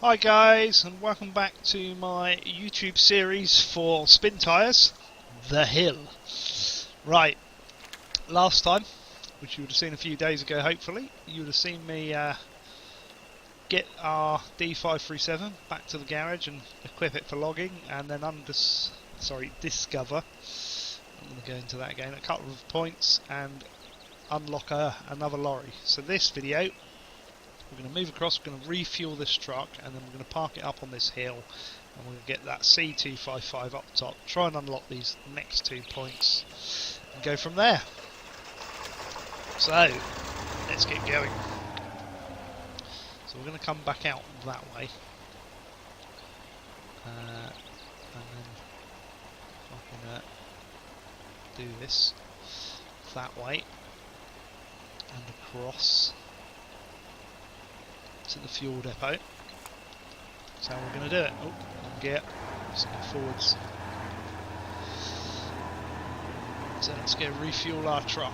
Hi guys, and welcome back to my YouTube series for spin tyres, The Hill. Right, last time, which you would have seen a few days ago hopefully, you would have seen me get our D537 back to the garage and equip it for logging, and then discover, I'm going to go into that again, a couple of points and unlock another lorry. So this video, we're going to move across, we're going to refuel this truck, and then we're going to park it up on this hill, and we're going to get that C255 up top, try and unlock these next 2 points, and go from there. So, let's get going. So we're going to come back out that way, and then I'm going to do this that way, and across to the fuel depot. That's how we're going to do it. Oh, on gear. Just go forwards. So let's go refuel our truck.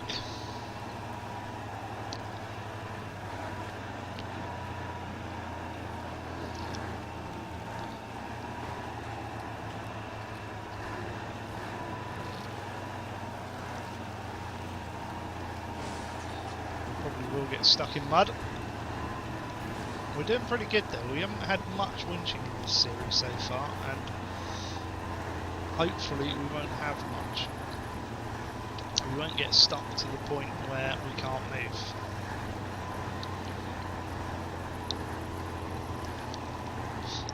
We probably will get stuck in mud. We're doing pretty good though. We haven't had much winching in this series so far, and hopefully we won't have much. We won't get stuck to the point where we can't move.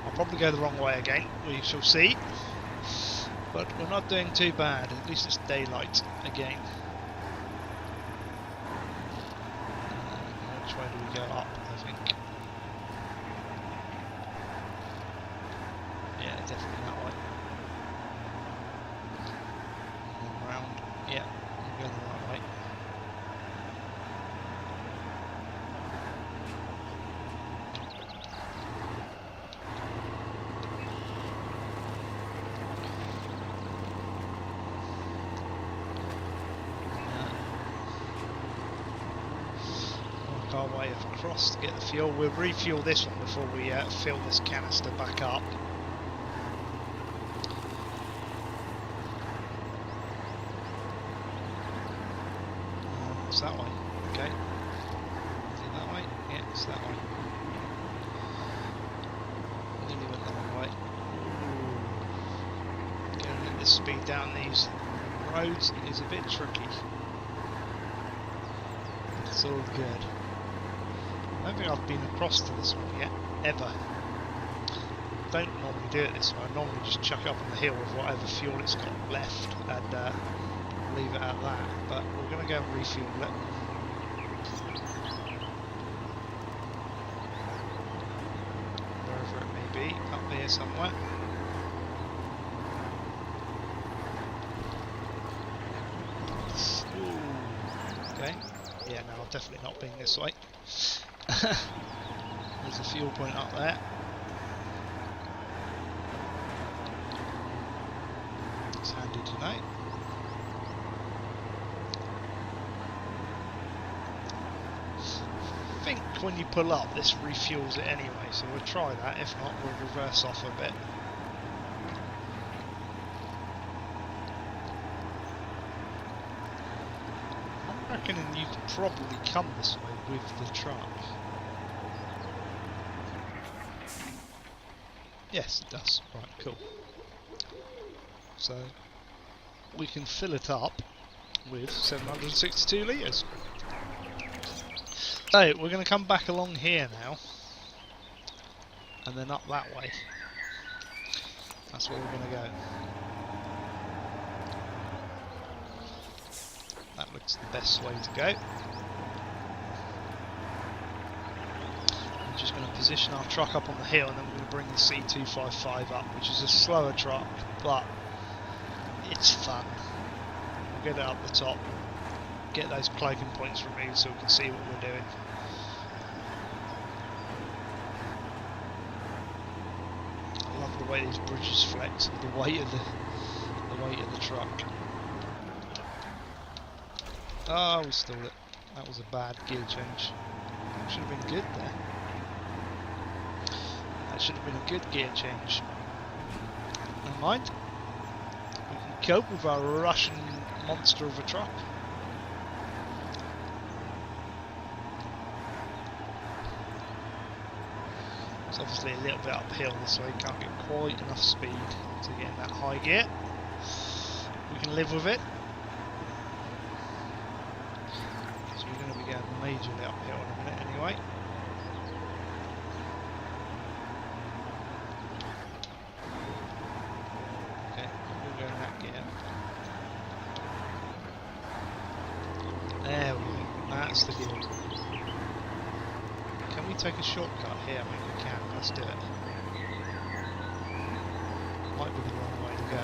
I'll probably go the wrong way again, we shall see. But we're not doing too bad, at least it's daylight again. Which way do we go up, I think? Yeah, definitely that way. And then round. Yeah, we're going the right way. Work our way across to get the fuel. We'll refuel this one before we fill this canister back up. It's that way, okay. Is it that way? Yeah, it's that way. Nearly went the wrong way. Ooh. Going at this speed down these roads is a bit tricky. It's all good. I don't think I've been across to this one yet, ever. Don't normally do it this way. I normally just chuck it up on the hill with whatever fuel it's got left and leave it at that, but we're going to go and refuel it. Wherever it may be, up here somewhere. Ooh. Okay, yeah, no, I've definitely not been this way. There's a fuel point up there. It's handy to know. I think when you pull up, this refuels it anyway, so we'll try that. If not, we'll reverse off a bit. I'm reckoning you could probably come this way with the truck. Yes, it does. Right, cool. So we can fill it up with 762 litres. So we're going to come back along here now, and then up that way. That's where we're going to go. That looks the best way to go. We're just going to position our truck up on the hill, and then we're going to bring the C255 up, which is a slower truck, but it's fun. We'll get it up the top, get those cloaking points removed so we can see what we're doing. I love the way these bridges flex with the weight of the truck. Oh, we stalled it. That was a bad gear change. Should have been good there. That should have been a good gear change. Never mind. We can cope with our Russian monster of a truck. It's obviously a little bit uphill, so you can't get quite enough speed to get in that high gear. We can live with it. So we're going to be going majorly uphill in a minute anyway. Okay, we'll go in that gear. There we go, that's the gear. Can we take a shortcut here? I mean, we can. Let's do it. Might be the wrong way to go.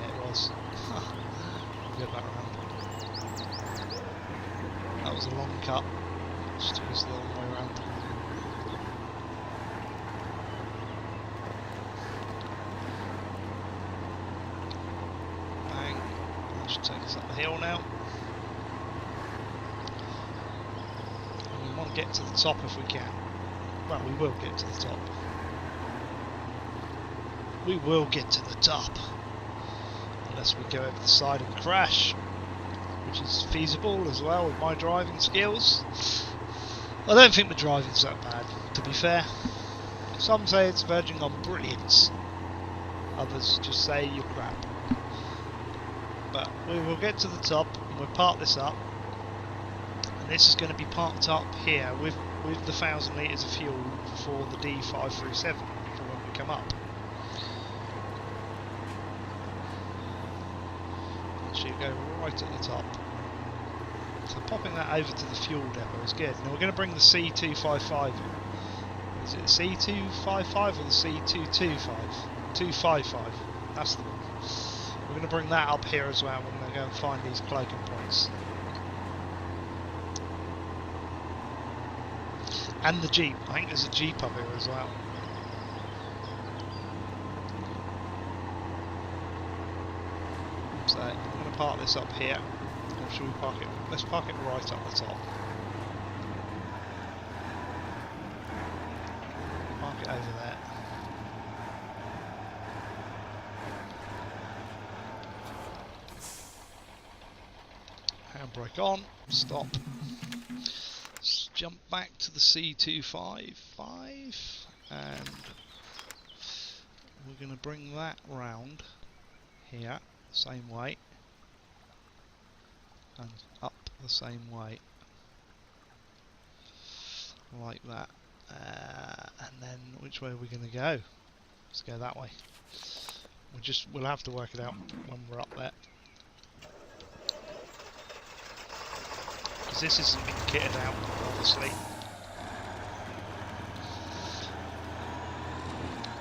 Yeah, it was. We'll go back around. That was a long cut. Just took us the long way around. Bang. That should take us up the hill now. Get to the top if we can. Well, we will get to the top. We will get to the top. Unless we go over the side and crash. Which is feasible as well with my driving skills. I don't think the driving's that bad, to be fair. Some say it's verging on brilliance. Others just say you're crap. But we will get to the top and we'll park this up. This is going to be parked up here with the 1,000 litres of fuel for the D537 for when we come up. Actually, go right at the top. So popping that over to the fuel depot is good. Now we're going to bring the C255 in. Is it the C255 or the C225? 255. That's the one. We're going to bring that up here as well. We're going to go and find these cloaking points. And the Jeep. I think there's a Jeep up here as well. So I'm going to park this up here. Or should we park it? Let's park it right up the top. Park it over there. Handbrake on. Stop. Jump back to the C255 and we're going to bring that round here the same way and up the same way like that, and then which way are we going to go? Let's go that way. We'll have to work it out when we're up there. This hasn't been kitted out, obviously.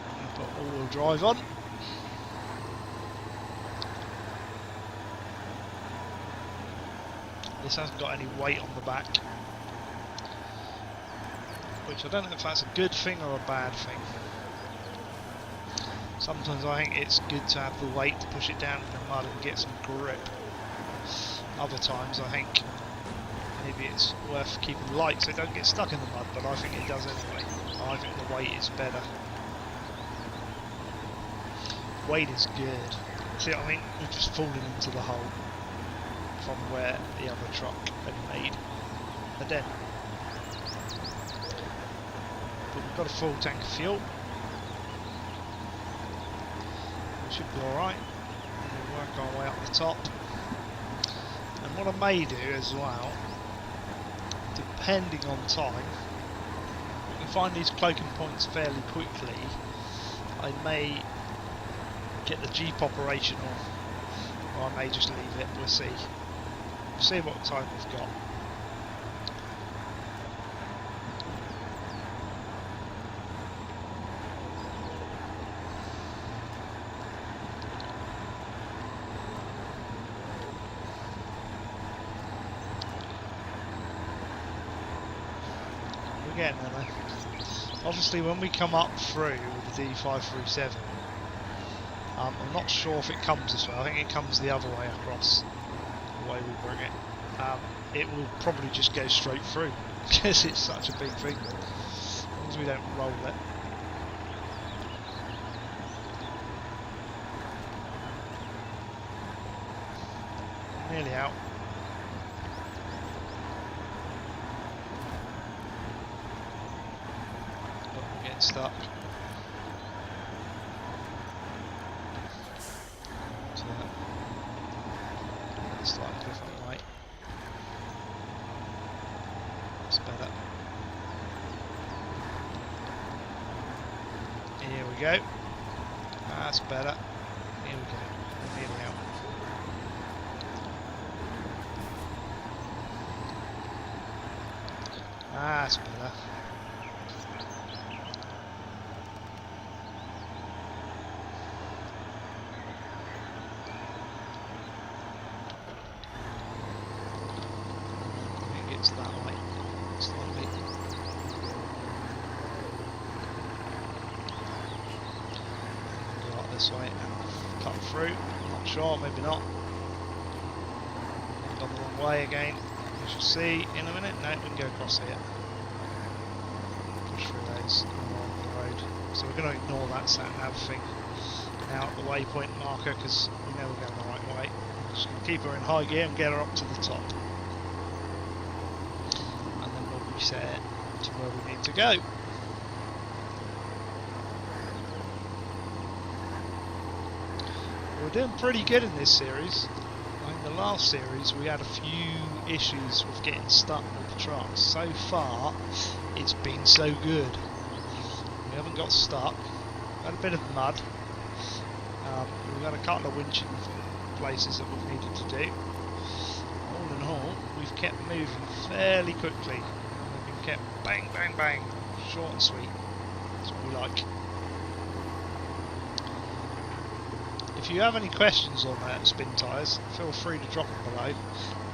I'm going to put all-wheel drive on. This hasn't got any weight on the back, which I don't know if that's a good thing or a bad thing. Sometimes I think it's good to have the weight to push it down in the mud and get some grip. Other times I think maybe it's worth keeping light so it don't get stuck in the mud, but I think it does anyway. I think the weight is better. Weight is good. See what I mean? We've just fallen into the hole from where the other truck had made a dent. But we've got a full tank of fuel. We should be alright. We'll work our way up the top. And what I may do as well, depending on time, we can find these cloaking points fairly quickly. I may get the Jeep operational, or I may just leave it. We'll see. We'll see what time we've got. Again, obviously when we come up through with the D537, I'm not sure if it comes this way. I think it comes the other way across, the way we bring it. It will probably just go straight through because it's such a big thing. As long as we don't roll it. Nearly out. But we're getting stuck. So that's slightly different way. That's better. Here we go. That's better. Here we go. We're nearly out. That's better. I think it's that way. Slightly. Go like this way and cut through. Not sure, maybe not. Gone the wrong way again. We shall see in a minute. No, we can go across here. Push through those along the road. So we're going to ignore that sat-nav thing now at the waypoint marker because we know we're going the right way. Just going to keep her in high gear and get her up to the top. And then we'll reset to where we need to go. We're doing pretty good in this series. In the last series we had a few issues with getting stuck with the trucks. So far it's been so good. We haven't got stuck. Had a bit of mud. We've had a couple of winching places that we've needed to do. All in all, we've kept moving fairly quickly. We've been kept bang, bang, bang, short and sweet. That's what we like. If you have any questions on spin tyres, feel free to drop them below.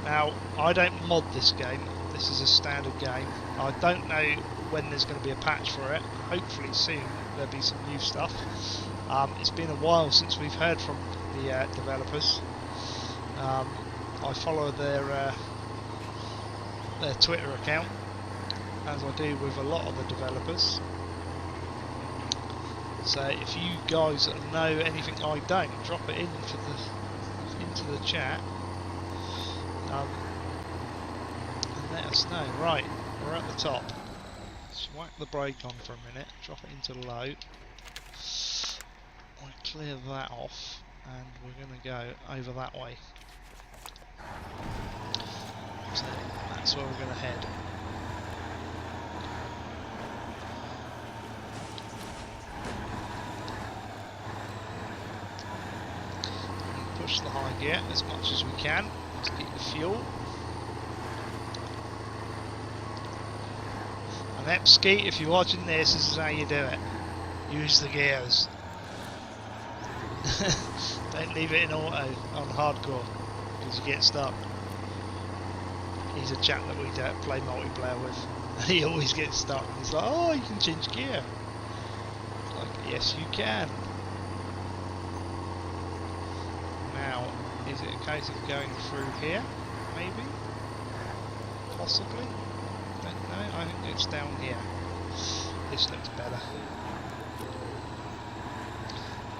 Now, I don't mod this game. This is a standard game. I don't know when there's going to be a patch for it. Hopefully soon there'll be some new stuff. It's been a while since we've heard from the developers. I follow their Twitter account, as I do with a lot of the developers. So if you guys know anything I don't, drop it into the chat and let us know. Right, we're at the top. Let's whack the brake on for a minute, drop it into low. We'll clear that off and we're going to go over that way. So that's where we're going to head. Push the high gear as much as we can to keep the fuel. And Epski, if you're watching this is how you do it. Use the gears. Don't leave it in auto on hardcore because you get stuck. He's a chap that we play multiplayer with and he always gets stuck. He's like, oh, you can change gear. It's like, yes you can. Now, is it a case of going through here? Maybe? Possibly? Don't know. I think it's down here. This looks better.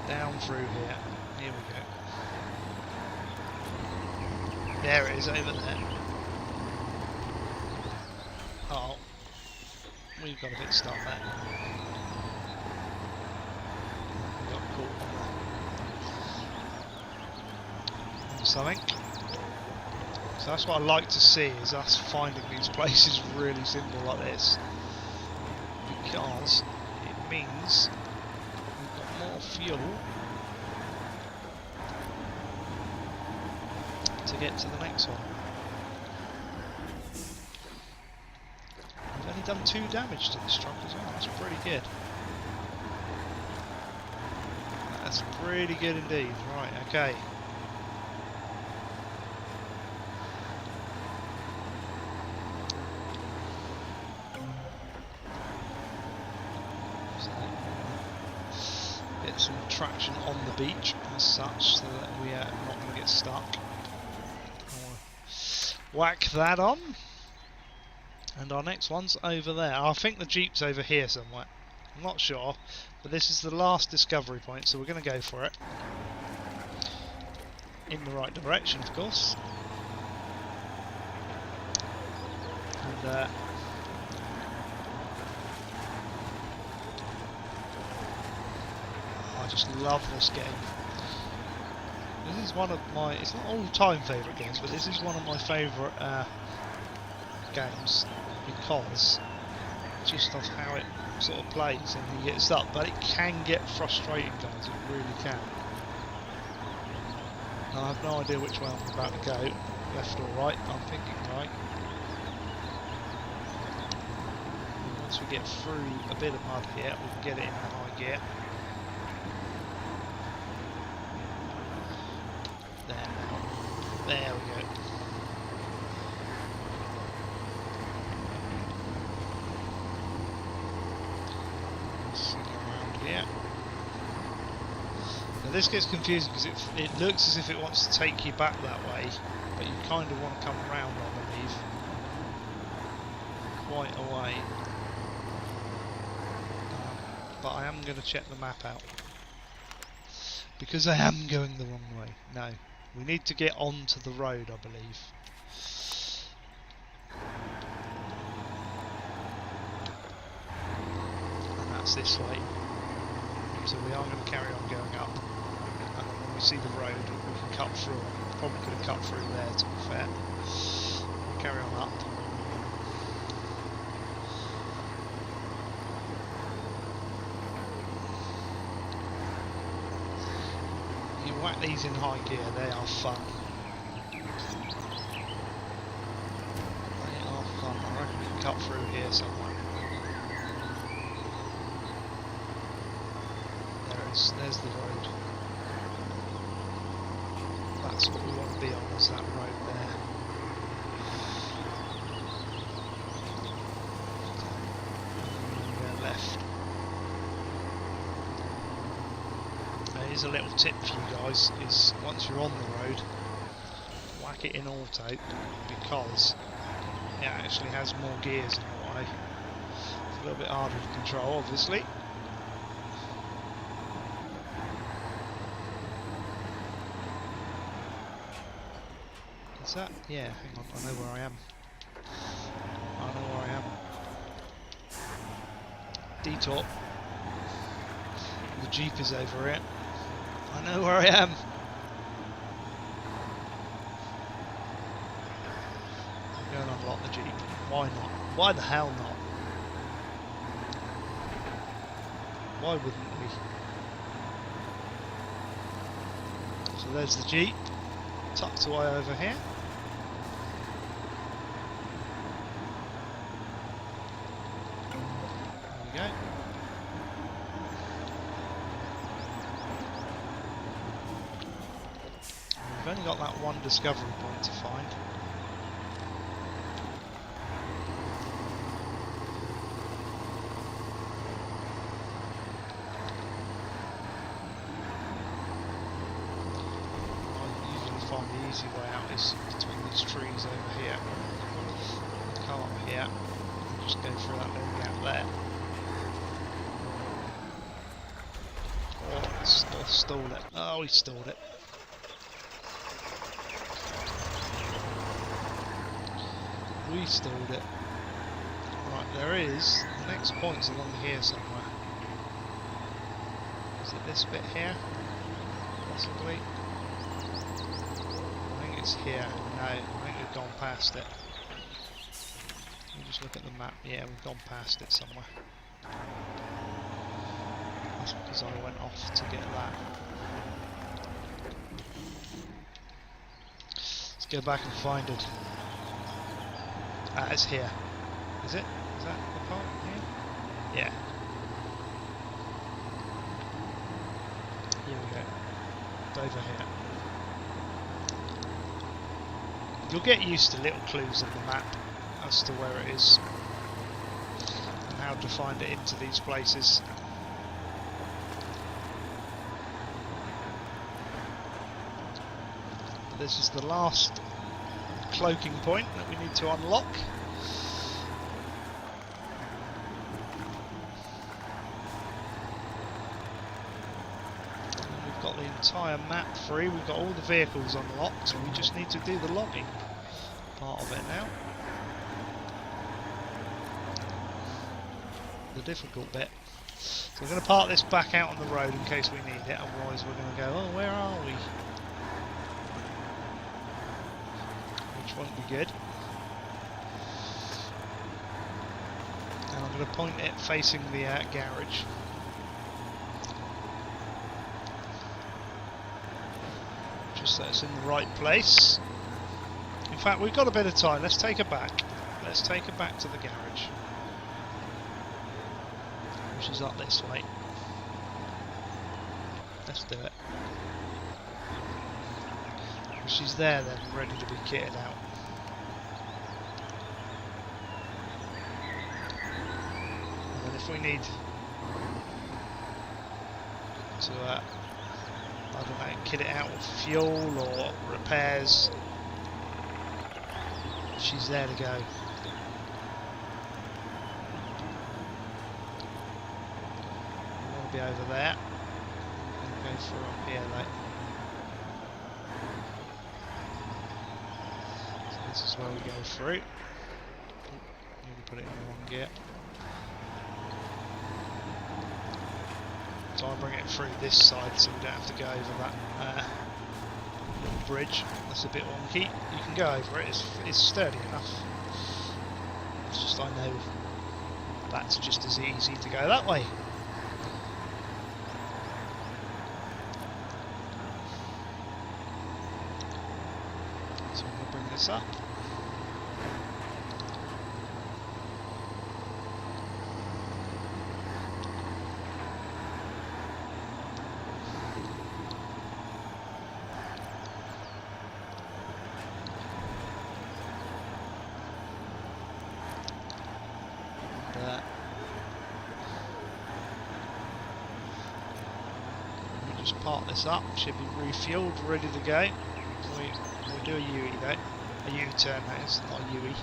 Down through here. Here we go. There it is, over there. Oh. We've got a bit stuck there. Got caught on something. So that's what I like to see, is us finding these places really simple like this, because it means we've got more fuel to get to the next one. We've only done 2 damage to this truck as well. That's pretty good. That's pretty good indeed. Right, okay. Get some traction on the beach as such, so that we are not going to get stuck. Whack that on. And our next one's over there. I think the Jeep's over here somewhere. I'm not sure, but this is the last discovery point, so we're going to go for it. In the right direction, of course. And I just love this game. This is one of my, it's not all-time favourite games, but this is one of my favourite games because just of how it sort of plays and you get stuck, but it can get frustrating, guys, it really can. And I have no idea which way I'm about to go, left or right. I'm thinking right. And once we get through a bit of mud here, we can get it in the high gear. There we go. Swing around here. Now this gets confusing because it looks as if it wants to take you back that way, but you kind of want to come around, I believe. Quite a way. But I am going to check the map out. Because I am going the wrong way. No. We need to get onto the road, I believe. And that's this way. So we are going to carry on going up. And then when we see the road, we can cut through. Probably could have cut through there, to be fair. We'll carry on up. You whack these in high gear, they are fun. They are fun. I reckon we can cut through here somewhere. There's the road. That's what we want to be on, is that road there. And left. Here's a little tip for you guys, is once you're on the road, whack it in auto, because it actually has more gears in a way. It's a little bit harder to control, obviously. Is that? Yeah, hang on, I know where I am. I know where I am. Detour. The Jeep is over here. I know where I am. I'm going to unlock the Jeep. Why not? Why the hell not? Why wouldn't we? So there's the Jeep, tucked away over here. There we go. We've only got that one discovery point to find. I usually find the easy way out is between these trees over here. Come up here and just go through that little gap there. Oh, stalled it. Oh, he stalled it. We stalled it. Right, there is. The next point's along here somewhere. Is it this bit here? Possibly. I think it's here. No, I think we've gone past it. Let me just look at the map. Yeah, we've gone past it somewhere. That's because I went off to get that. Let's go back and find it. It's here. Is it? Is that the part here? Yeah. Here we go. It's over here. You'll get used to little clues on the map as to where it is and how to find it into these places. This is the last cloaking point that we need to unlock. got the entire map free. We've got all the vehicles unlocked. We just need to do the logging part of it now. The difficult bit. So we're going to park this back out on the road in case we need it, otherwise we're going to go, oh, where are we? Which won't be good. And I'm going to point it facing the garage. Just so it's in the right place. In fact, we've got a bit of time. Let's take her back. Let's take her back to the garage. Which is up this way. Let's do it. She's there then, ready to be kitted out. And then if we need to, I don't know, kit it out with fuel or repairs, she's there to go. Be over there. I'm going to go through up here though. So this is where we go through. Maybe put it in the wrong gear. So I'll bring it through this side so we don't have to go over that little bridge. That's a bit wonky. You can go over it, it's sturdy enough. It's just I know that's just as easy to go that way. So I'm going to bring this up. And, we just park this up, should be refueled, ready to go. We'll do a UE though, a U-turn that is, not a UE.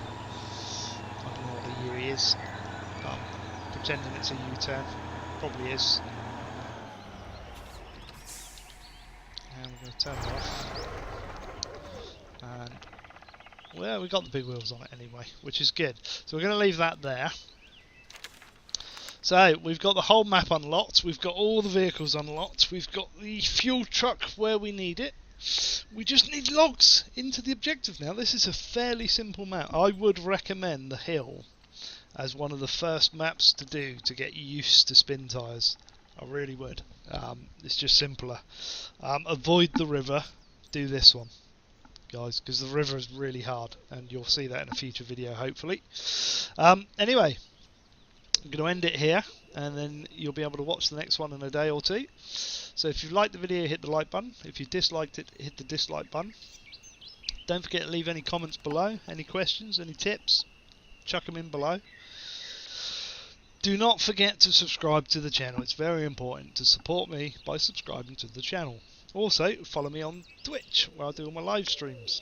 I don't know what a UE is, but I'm pretending it's a U-turn, probably is. And we're going to turn it off. And, well, we got the big wheels on it anyway, which is good. So we're going to leave that there. So we've got the whole map unlocked, we've got all the vehicles unlocked, we've got the fuel truck where we need it. We just need logs into the objective now. This is a fairly simple map. I would recommend the hill as one of the first maps to do to get used to spin tyres. I really would. It's just simpler. Avoid the river. Do this one, guys, because the river is really hard, and you'll see that in a future video, hopefully. Anyway, I'm going to end it here, and then you'll be able to watch the next one in a day or two. So if you liked the video, hit the like button. If you disliked it, hit the dislike button. Don't forget to leave any comments below, any questions, any tips, chuck them in below. Do not forget to subscribe to the channel. It's very important to support me by subscribing to the channel. Also, follow me on Twitch, where I do all my live streams.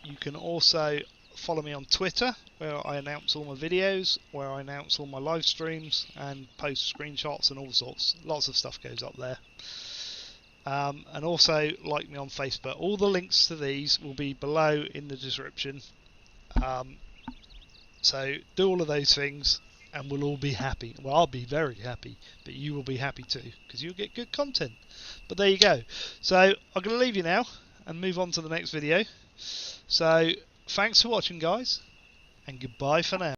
You can also follow me on Twitter, where I announce all my videos, where I announce all my live streams and post screenshots and all sorts. Lots of stuff goes up there. And also like me on Facebook. All the links to these will be below in the description. So do all of those things and we'll all be happy. Well, I'll be very happy, but you will be happy too, because you'll get good content. But there you go. So I'm going to leave you now and move on to the next video. So thanks for watching, guys, and goodbye for now.